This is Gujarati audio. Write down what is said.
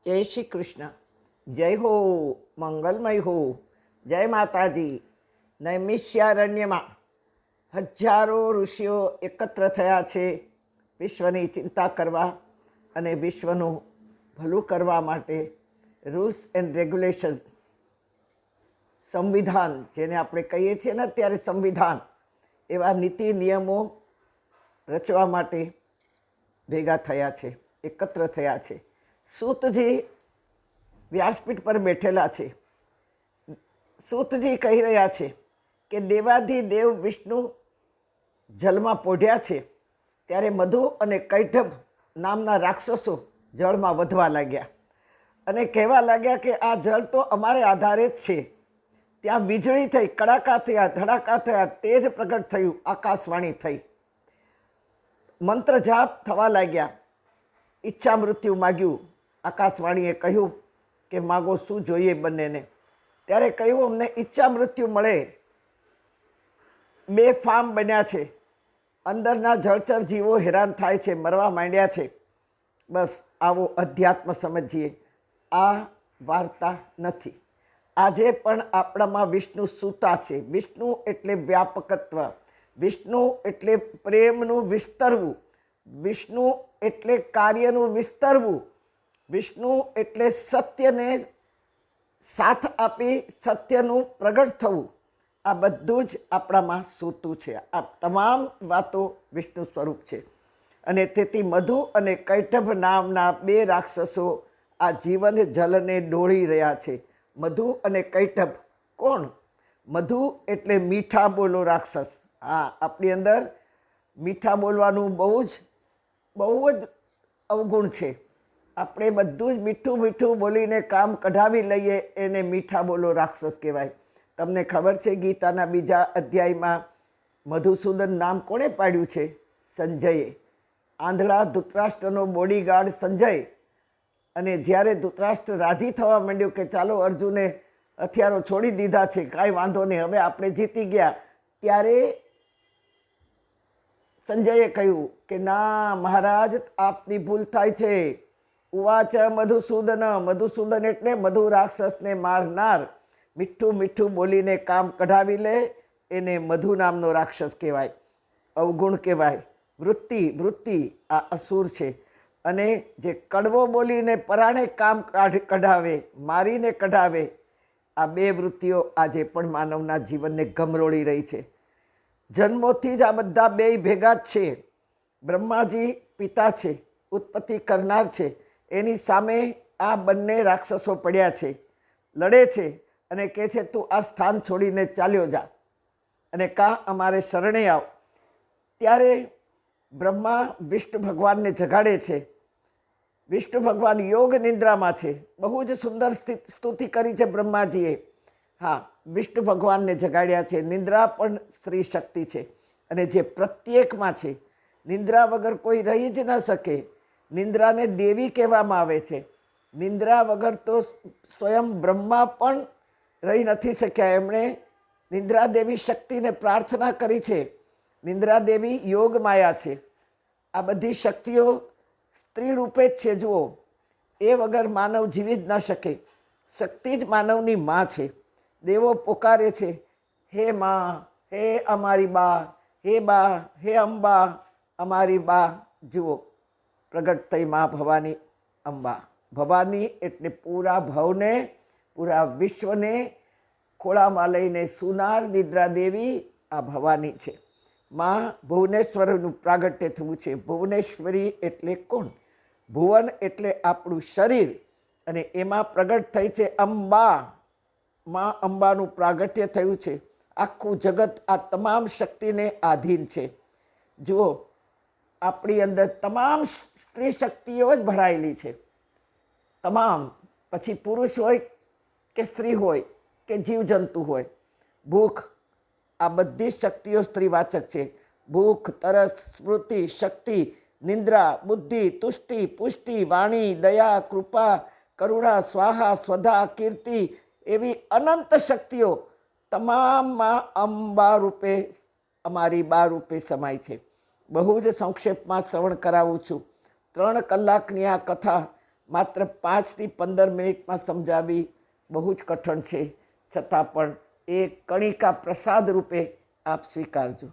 જય શ્રી કૃષ્ણ. જય હો, મંગલમય હો. જય માતાજી. નૈમિષારણ્યમાં હજારો ઋષિઓ એકત્ર થયા છે વિશ્વની ચિંતા કરવા અને વિશ્વનું ભલું કરવા માટે. રૂલ્સ એન્ડ રેગ્યુલેશન, સંવિધાન જેને આપણે કહીએ છીએ ને અત્યારે સંવિધાન, એવા નીતિ નિયમો રચવા માટે ભેગા થયા છે, એકત્ર થયા છે. સૂતજી વ્યાસપીઠ પર બેઠેલા છે. સૂતજી કહી રહ્યા છે કે દેવાધિદેવ વિષ્ણુ જલમાં પોઢ્યા છે ત્યારે મધુ અને કૈટભ નામના રાક્ષસો જળમાં વધવા લાગ્યા અને કહેવા લાગ્યા કે આ જળ તો અમારે આધારે જ છે. ત્યાં વીજળી થઈ, કડાકા થયા, ધડાકા થયા, તેજ પ્રગટ થયું, આકાશવાણી થઈ, મંત્ર જાપ થવા લાગ્યા. ઈચ્છા મૃત્યુ માગ્યું. આકાશવાણીએ કહ્યું કે માગો શું જોઈએ બંનેને. ત્યારે કહ્યું અમને ઈચ્છા મૃત્યુ મળે. બે ફાર્મ બન્યા છે, અંદરના જળચર જીવો હેરાન થાય છે, મરવા માંડ્યા છે. બસ આવો અધ્યાત્મ સમજીએ. આ વાર્તા નથી. આજે પણ આપણામાં વિષ્ણુ સૂતા છે. વિષ્ણુ એટલે વ્યાપકત્વ, વિષ્ણુ એટલે પ્રેમનું વિસ્તરવું, વિષ્ણુ એટલે કાર્યનું વિસ્તરવું, વિષ્ણુ એટલે સત્યને સાથ આપી સત્યનું પ્રગટ થવું. આ બધું જ આપણામાં સૂતું છે. આ તમામ વાતો વિષ્ણુ સ્વરૂપ છે. અને તેથી મધુ અને કૈટભ નામના બે રાક્ષસો આ જીવન જલને ડોળી રહ્યા છે. મધુ અને કૈટભ કોણ? મધુ એટલે મીઠા બોલો રાક્ષસ. હા, આપણી અંદર મીઠા બોલવાનું બહુ જ અવગુણ છે. આપણે બધું જ મીઠું મીઠું બોલીને કામ કઢાવી લઈએ, એને મીઠા બોલો રાક્ષસ કહેવાય. તમને ખબર છે ગીતાના બીજા અધ્યાયમાં મધુસૂદન નામ કોણે પાડ્યું છે? સંજયે. આંધળા ધૃતરાષ્ટ્રનો બોડીગાર્ડ સંજય. અને જ્યારે ધૃતરાષ્ટ્ર રાજી થવા માંડ્યો કે ચાલો અર્જુને હથિયારો છોડી દીધા છે, કાંઈ વાંધો નહીં, હવે આપણે જીતી ગયા, ત્યારે સંજયે કહ્યું કે ના મહારાજ, આપની ભૂલ થાય છે. ઉવાચ મધુસૂદન. મધુસૂદન એટલે મધુ રાક્ષસને મારનાર. મીઠું મીઠું બોલીને કામ કઢાવી લે એને મધુ નામનો રાક્ષસ કહેવાય, અવગુણ કહેવાય. વૃત્તિ આ અસુર છે. અને જે કડવો બોલીને પરાણે કામ કઢાવે, મારીને કઢાવે, આ બે વૃત્તિઓ આજે પણ માનવના જીવનને ગમરોળી રહી છે. જન્મોથી જ આ બધા બે ભેગા જ છે. બ્રહ્માજી પિતા છે, ઉત્પત્તિ કરનાર છે. એની સામે આ બંને રાક્ષસો પડ્યા છે, લડે છે અને કહે છે તું આ સ્થાન છોડીને ચાલ્યો જા અને કાં અમારે શરણે આવ. ત્યારે બ્રહ્મા વિષ્ણુ ભગવાનને જગાડે છે. વિષ્ણુ ભગવાન યોગ નિંદ્રામાં છે. બહુ જ સુંદર સ્તુતિ કરી છે બ્રહ્માજીએ. હા, વિષ્ણુ ભગવાનને જગાડ્યા છે. નિંદ્રા પણ સ્ત્રી શક્તિ છે અને જે પ્રત્યેકમાં છે. નિંદ્રા વગર કોઈ રહી જ ન શકે. નિંદ્રાને દેવી કહેવામાં આવે છે. નિંદ્રા વગર તો સ્વયં બ્રહ્મા પણ રહી નથી શક્યા. એમણે નિંદ્રા દેવી શક્તિને પ્રાર્થના કરી છે. નિંદ્રા દેવી યોગ માયા છે. આ બધી શક્તિઓ સ્ત્રી રૂપે જ છે. જુઓ, એ વગર માનવ જીવી જ ન શકે. શક્તિ જ માનવની માં છે. દેવો પોકારે છે, હે માં, હે અમારી બા, હે બા, હે અંબા, અમારી બા. જુઓ, પ્રગટ થઈ માં ભવાની અંબા. ભવાની એટલે પૂરા ભવને, પૂરા વિશ્વને ખોળામાં લઈને સુનાર નિદ્રા દેવી આ ભવાની છે. માં ભુવનેશ્વરનું પ્રાગટ્ય થયું છે. ભુવનેશ્વરી એટલે કોણ? ભુવન એટલે આપણું શરીર અને એમાં પ્રગટ થઈ છે અંબા. માં અંબાનું પ્રાગટ્ય થયું છે. આખું જગત આ તમામ શક્તિને આધીન છે. જુઓ, આપણી અંદર તમામ સ્ત્રી શક્તિઓ જ ભરાયેલી છે. તમામ. પછી પુરુષ હોય કે સ્ત્રી હોય કે જીવજંતુ હોય. ભૂખ, આ બધી શક્તિઓ સ્ત્રીવાચક છે. ભૂખ, તરસ, સ્મૃતિ, શક્તિ, નિંદ્રા, બુદ્ધિ, તુષ્ટિ, પુષ્ટિ, વાણી, દયા, કૃપા, કરુણા, સ્વાહા, સ્વધા, કીર્તિ, એવી અનંત શક્તિઓ તમામમાં અંબા રૂપે, અમારી બા રૂપે સમાય છે. બહુ જ સંક્ષેપમાં શ્રવણ કરાવું છું. 3 કલાકની આ કથા માત્ર 5 થી 15 મિનિટમાં સમજાવી બહુ જ કઠણ છે, છતાં પણ એ કણિકા પ્રસાદ રૂપે આપ સ્વીકારજો.